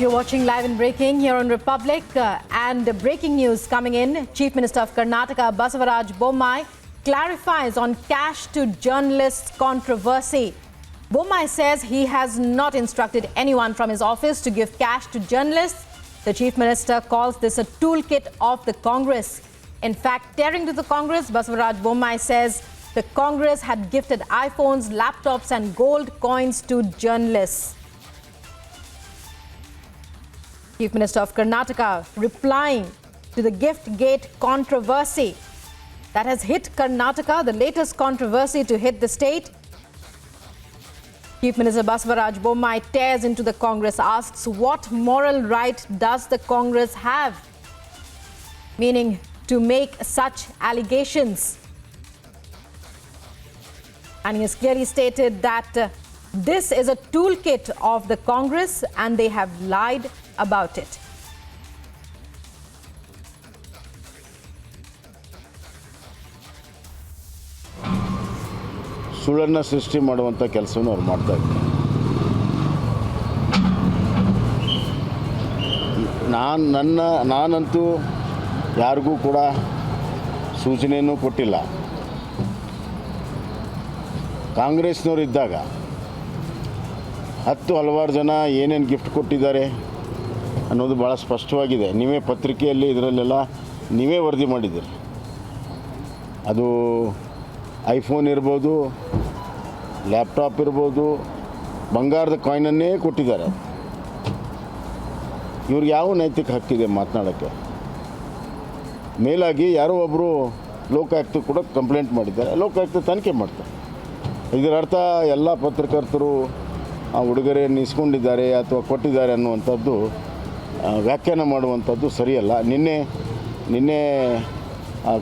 You're watching Live and Breaking here on Republic. And breaking news coming in. Chief Minister of Karnataka, Basavaraj Bommai, clarifies on cash to journalists controversy. Bommai says he has not instructed anyone from his office to give cash to journalists. The Chief Minister calls this a toolkit of the Congress. In fact, tearing to the Congress, Basavaraj Bommai says the Congress had gifted iPhones, laptops and gold coins to journalists. Chief Minister of Karnataka replying to the gift gate controversy that has hit Karnataka, the latest controversy to hit the state. Chief Minister Basavaraj Bommai tears into the Congress, asks what moral right does the Congress have, meaning to make such allegations. And he has clearly stated that this is a toolkit of the Congress and they have lied about it. ಸುಳ್ಳನ್ನು ಸೃಷ್ಟಿ ಮಾಡುವಂಥ ಕೆಲಸವನ್ನು ಅವ್ರು ಮಾಡ್ತಾ ಇದ್ದಾರೆ. ನಾನಂತೂ ಯಾರಿಗೂ ಕೂಡ ಸೂಚನೆಯನ್ನು ಕೊಟ್ಟಿಲ್ಲ. ಕಾಂಗ್ರೆಸ್ನವರು ಇದ್ದಾಗ ಹಲವಾರು ಜನ ಏನೇನು ಗಿಫ್ಟ್ ಕೊಟ್ಟಿದ್ದಾರೆ ಅನ್ನೋದು ಭಾಳ ಸ್ಪಷ್ಟವಾಗಿದೆ. ನೀವೇ ಪತ್ರಿಕೆಯಲ್ಲಿ ಇದರಲ್ಲೆಲ್ಲ ನೀವೇ ವರದಿ ಮಾಡಿದ್ದೀರಿ. ಅದು ಐಫೋನ್ ಇರ್ಬೋದು, ಲ್ಯಾಪ್ಟಾಪ್ ಇರ್ಬೋದು, ಬಂಗಾರದ ಕಾಯಿನನ್ನೇ ಕೊಟ್ಟಿದ್ದಾರೆ. ಇವ್ರಿಗೆ ಯಾವ ನೈತಿಕ ಹಕ್ಕಿದೆ ಮಾತನಾಡೋಕ್ಕೆ? ಮೇಲಾಗಿ ಯಾರೋ ಒಬ್ಬರು ಲೋಕಾಯುಕ್ತ ಕೂಡ ಕಂಪ್ಲೇಂಟ್ ಮಾಡಿದ್ದಾರೆ. ಲೋಕಾಯುಕ್ತ ತನಿಖೆ ಮಾಡ್ತಾರೆ. ಇದರ ಅರ್ಥ ಎಲ್ಲ ಪತ್ರಕರ್ತರು ಆ ಉಡುಗೊರೆಯನ್ನು ಇಸ್ಕೊಂಡಿದ್ದಾರೆ ಅಥವಾ ಕೊಟ್ಟಿದ್ದಾರೆ ಅನ್ನುವಂಥದ್ದು ವ್ಯಾಖ್ಯಾನ ಮಾಡುವಂಥದ್ದು ಸರಿಯಲ್ಲ. ನಿನ್ನೆ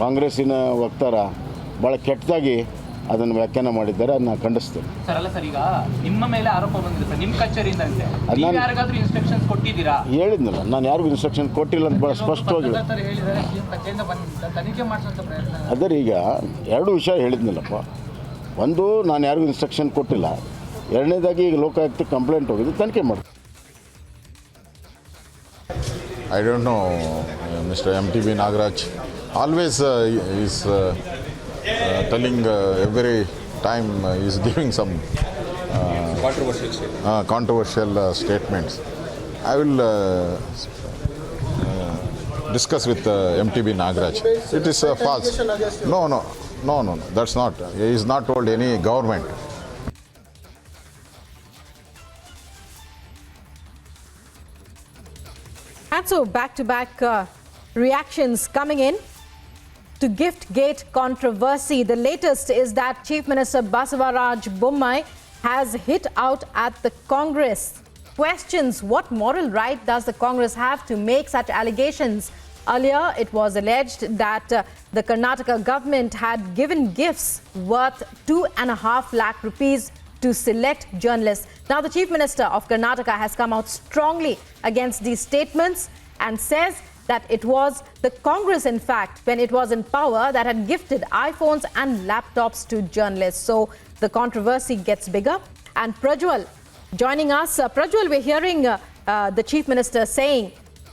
ಕಾಂಗ್ರೆಸ್ಸಿನ ವಕ್ತಾರ ಭಾಳ ಕೆಟ್ಟದಾಗಿ ಅದನ್ನು ವ್ಯಾಖ್ಯಾನ ಮಾಡಿದ್ದಾರೆ. ಅದನ್ನ ಖಂಡಿಸ್ತೇನೆ. ಸರ್, ಈಗ ನಿಮ್ಮ ಮೇಲೆ ಆರೋಪ ಬಂದಿದೆ ಸರ್, ನಿಮ್ಮ ಕಚೇರಿಯಿಂದ ಯಾರಿಗಾದ್ರೂ ಇನ್ಸ್ಟ್ರಕ್ಷನ್ಸ್ ಕೊಟ್ಟಿದ್ದೀರಾ? ಹೇಳಿದ್ನಲ್ಲ, ನಾನು ಯಾರಿಗೂ ಇನ್ಸ್ಟ್ರಕ್ಷನ್ ಕೊಟ್ಟಿಲ್ಲ ಅಂತ ಭಾಳ ಸ್ಪಷ್ಟವಾಗಿ. ಅದೇ ಈಗ ಎರಡು ವಿಷಯ ಹೇಳಿದ್ನಲ್ಲಪ್ಪ. ಒಂದು, ನಾನು ಯಾರಿಗೂ ಇನ್ಸ್ಟ್ರಕ್ಷನ್ ಕೊಟ್ಟಿಲ್ಲ. ಎರಡನೇದಾಗಿ ಈಗ ಲೋಕಾಯುಕ್ತ ಕಂಪ್ಲೇಂಟ್ ಹೋಗಿದೆ, ತನಿಖೆ ಮಾಡ್ತಾರೆ. I don't know, Mr. MTB Nagaraj always is telling every time is giving some controversial statements. I will discuss with MTB Nagaraj. It is false. No, that's not. He is not told any government. And so back-to-back reactions coming in to gift gate controversy. The latest is that Chief Minister Basavaraj Bommai has hit out at the Congress. Questions what moral right does the Congress have to make such allegations? Earlier, it was alleged that the Karnataka government had given gifts worth 2.5 lakh rupees to select journalists. Now, the Chief Minister of Karnataka has come out strongly against these statements and says that it was the Congress, in fact, when it was in power, that had gifted iPhones and laptops to journalists. So the controversy gets bigger. And Prajwal joining us. Prajwal, we're hearing the Chief Minister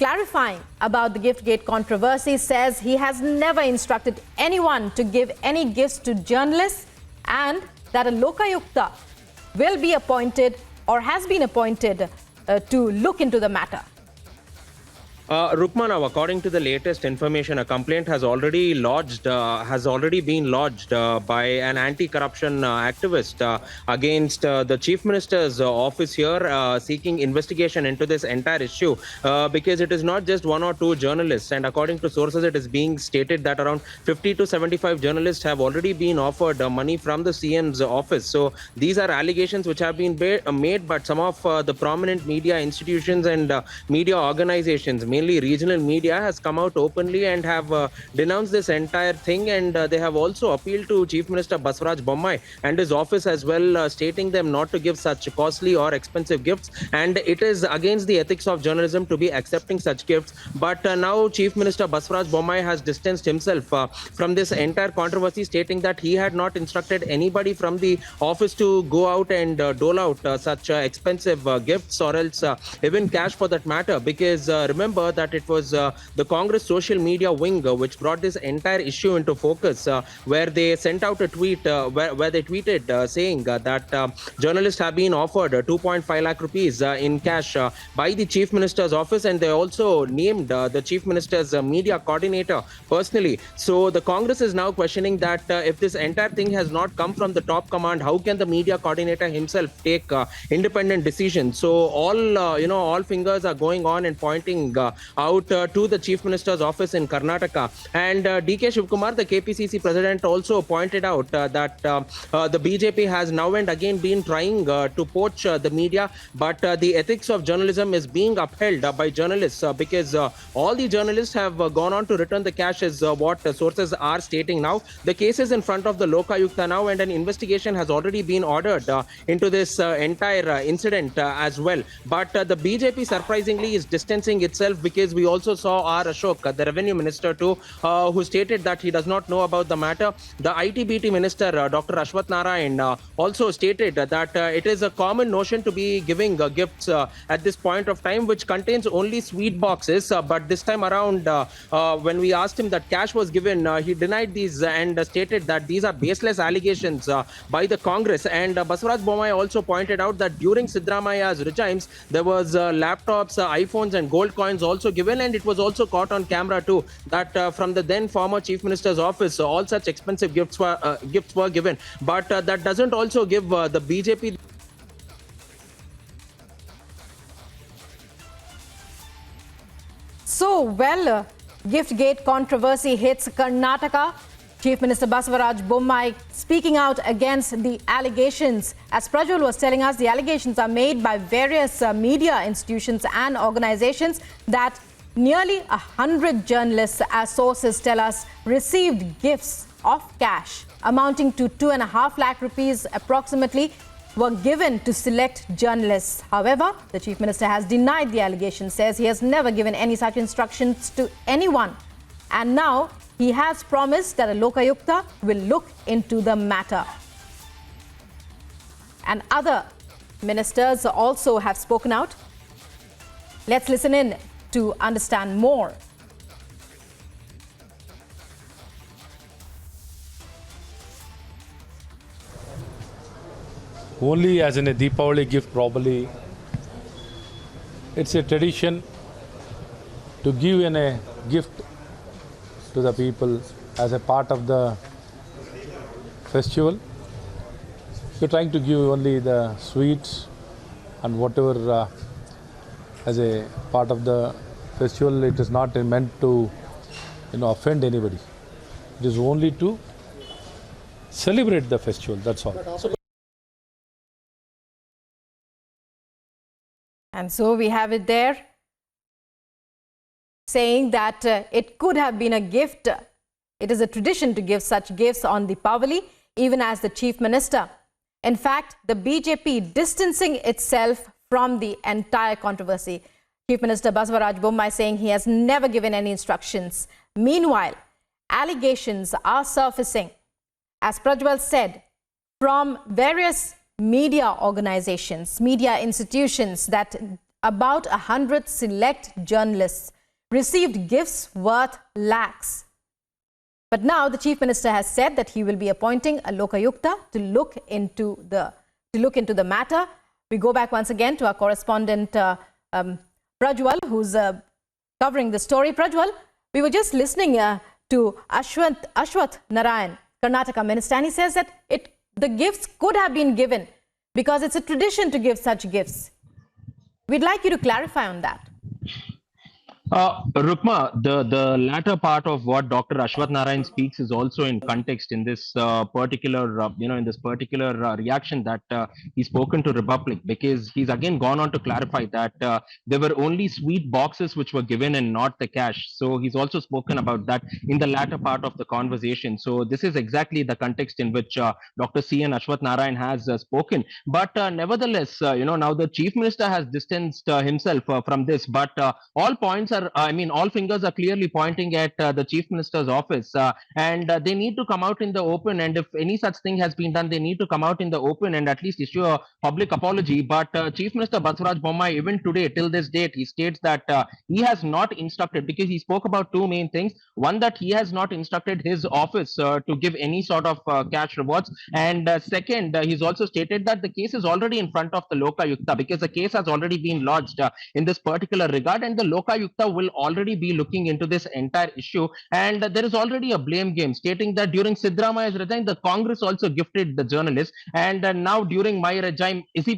clarifying about the gift gate controversy, says he has never instructed anyone to give any gifts to journalists and that a Lokayukta will be appointed or has been appointed to look into the matter. Rukmana, according to the latest information, a complaint has already been lodged by an anti-corruption activist against the Chief Minister's office here, seeking investigation into this entire issue because it is not just one or two journalists. And according to sources, it is being stated that around 50 to 75 journalists have already been offered money from the CM's office. So these are allegations which have been made, but some of the prominent media institutions and media organizations, mainly regional media, has come out openly and have denounced this entire thing, and they have also appealed to Chief Minister Basavaraj Bommai and his office as well, stating them not to give such costly or expensive gifts, and it is against the ethics of journalism to be accepting such gifts. But now Chief Minister Basavaraj Bommai has distanced himself from this entire controversy, stating that he had not instructed anybody from the office to go out and dole out such expensive gifts, or else even cash for that matter, because remember that it was the Congress social media wing which brought this entire issue into focus, where they sent out a tweet where they tweeted saying that journalists have been offered 2.5 lakh rupees in cash by the Chief Minister's office, and they also named the Chief Minister's media coordinator personally. So the Congress is now questioning that if this entire thing has not come from the top command, how can the media coordinator himself take independent decisions? So all fingers are going on and pointing out to the Chief Minister's office in Karnataka. And DK Shivkumar, the KPCC president, also pointed out that the BJP has now and again been trying to poach the media, but the ethics of journalism is being upheld by journalists, because all the journalists have gone on to return the cash, is what sources are stating now. The case is in front of the Lokayukta now, and an investigation has already been ordered into this entire incident as well. But the BJP surprisingly is distancing itself, because we also saw R. Ashok, the revenue minister too, who stated that he does not know about the matter. The ITBT minister, Dr. Ashwath Narayan, also stated that it is a common notion to be giving gifts at this point of time, which contains only sweet boxes. But this time around, when we asked him that cash was given, he denied these and stated that these are baseless allegations by the Congress. And Basavaraj Bommai also pointed out that during Siddaramaya's regimes, there was laptops, iPhones and gold coins also given, and it was also caught on camera too that from the then former Chief Minister's office, all such expensive gifts were given. But that doesn't also give the BJP. So, well, Giftgate controversy hits Karnataka. Chief Minister Basavaraj Bommai speaking out against the allegations. As Prajwal was telling us, the allegations are made by various media institutions and organizations that nearly 100 journalists, as sources tell us, received gifts of cash amounting to 2.5 lakh rupees approximately were given to select journalists. However, the Chief Minister has denied the allegation, says he has never given any such instructions to anyone. And now he has promised that a Lokayukta will look into the matter. And other ministers also have spoken out. Let's listen in to understand more. Only as in a Deepavali gift, probably. It's a tradition to give a gift to the people as a part of the festival. You're trying to give only the sweets and whatever as a part of the festival. It is not meant to offend anybody. It is only to celebrate the festival, that's all. And so we have it there, saying that it could have been a gift. It is a tradition to give such gifts on Deepavali, even as the Chief Minister. In fact, the BJP distancing itself from the entire controversy. Chief Minister Basavaraj Bommai saying he has never given any instructions. Meanwhile, allegations are surfacing, as Prajwal said, from various media organizations, media institutions, that about 100 select journalists received gifts worth lakhs. But now the Chief Minister has said that he will be appointing a Lokayukta to look into the matter. We go back once again to our correspondent Prajwal, who's covering the story. Prajwal, we were just listening to Ashwath Narayan, Karnataka minister, and he says that the gifts could have been given because it's a tradition to give such gifts. We'd like you to clarify on that. Rukma, the latter part of what Dr. Ashwath Narayan speaks is also in context in this particular, in this particular reaction that he's spoken to Republic, because he's again gone on to clarify that there were only sweet boxes which were given and not the cash. So he's also spoken about that in the latter part of the conversation. So this is exactly the context in which Dr. C. and Ashwath Narayan has spoken. But nevertheless, now the Chief Minister has distanced himself from this, but all points are, all fingers are clearly pointing at the Chief Minister's office, and they need to come out in the open. And if any such thing has been done, they need to come out in the open and at least issue a public apology. But Chief Minister Basavaraj Bommai, even today, till this date, he states that he has not instructed, because he spoke about two main things. One, that he has not instructed his office to give any sort of cash rewards. And second, he's also stated that the case is already in front of the Lokayukta, because the case has already been lodged in this particular regard, and the Lokayukta will already be looking into this entire issue. And there is already a blame game, stating that during Siddaramaya's regime, the Congress also gifted the journalists, and now during my regime, is he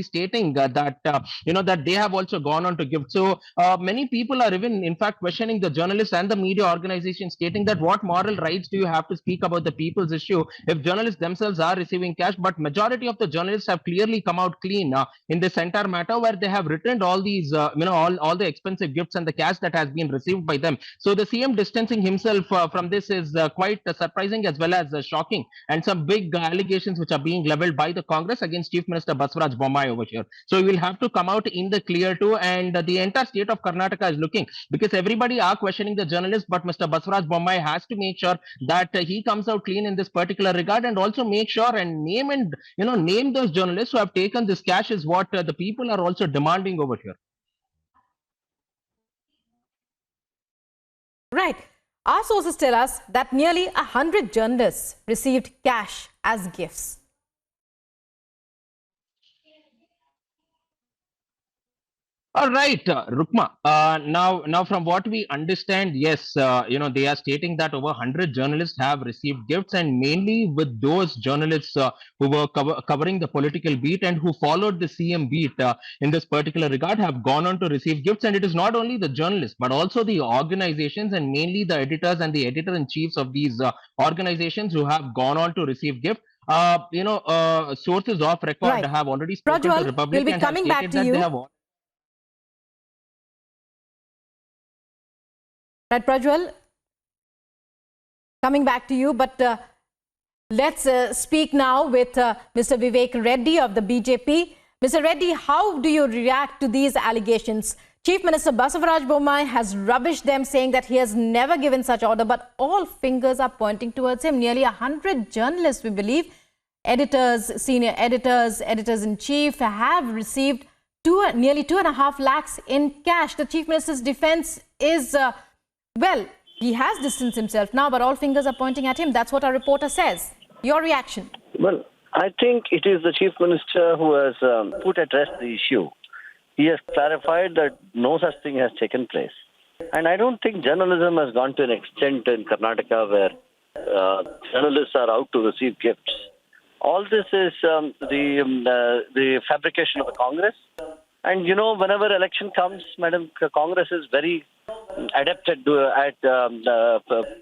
stating that that they have also gone on to gift? So many people are even, in fact, questioning the journalists and the media organizations, stating that what moral rights do you have to speak about the people's issue if journalists themselves are receiving cash? But majority of the journalists have clearly come out clean in this entire matter, where they have returned all these, all the expensive gifts and the cash that has been received by them. So the CM distancing himself from this is quite surprising as well as shocking, and some big allegations which are being leveled by the Congress against Chief Minister Basavaraj Bommai over here. So he will have to come out in the clear too, and the entire state of Karnataka is looking, because everybody are questioning the journalists, but Mr. Basavaraj Bommai has to make sure that he comes out clean in this particular regard, and also make sure and name those journalists who have taken this cash, is what the people are also demanding over here. Right. Our sources tell us that nearly 100 journalists received cash as gifts. All right, Rukma. Now, from what we understand, yes, they are stating that over 100 journalists have received gifts, and mainly with those journalists who were covering the political beat and who followed the CM beat in this particular regard have gone on to receive gifts. And it is not only the journalists, but also the organizations, and mainly the editors and the editor-in-chiefs of these organizations who have gone on to receive gifts. Sources off record Right. have already spoken to Republic, we'll be and coming have back stated to that you. they have. Right, Prajwal, coming back to you, but let's speak now with Mr. Vivek Reddy of the BJP. Mr. Reddy, how do you react to these allegations? Chief Minister Basavaraj Bommai has rubbished them, saying that he has never given such order, but all fingers are pointing towards him. Nearly 100 journalists, we believe, editors, senior editors, editors-in-chief, have received nearly 2.5 lakhs in cash. The Chief Minister's defense is... well, he has distanced himself now, but all fingers are pointing at him. That's what our reporter says. Your reaction? Well, I think it is the Chief Minister who has put at rest the issue. He has clarified that no such thing has taken place. And I don't think journalism has gone to an extent in Karnataka where journalists are out to receive gifts. All this is the fabrication of the Congress. And, whenever election comes, Madam, Congress is very adept at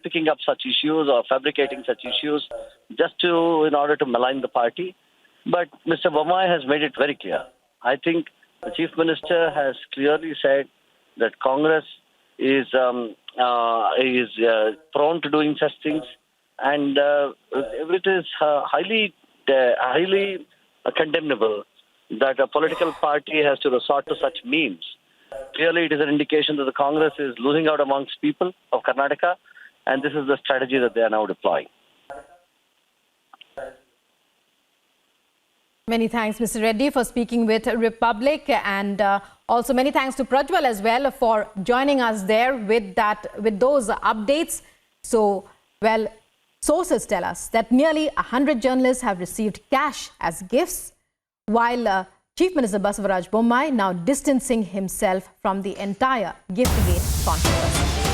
picking up such issues or fabricating such issues in order to malign the party. But Mr. Bommai has made it very clear. I think the Chief Minister has clearly said that Congress is prone to doing such things, and it is highly condemnable that a political party has to resort to such means. Clearly, it is an indication that the Congress is losing out amongst people of Karnataka, and this is the strategy that they are now deploying. Many thanks, Mr. Reddy, for speaking with Republic, and also many thanks to Prajwal as well for joining us there with those updates. So, well, sources tell us that nearly 100 journalists have received cash as gifts, while Chief Minister Basavaraj Bommai now distancing himself from the entire Giftgate controversy.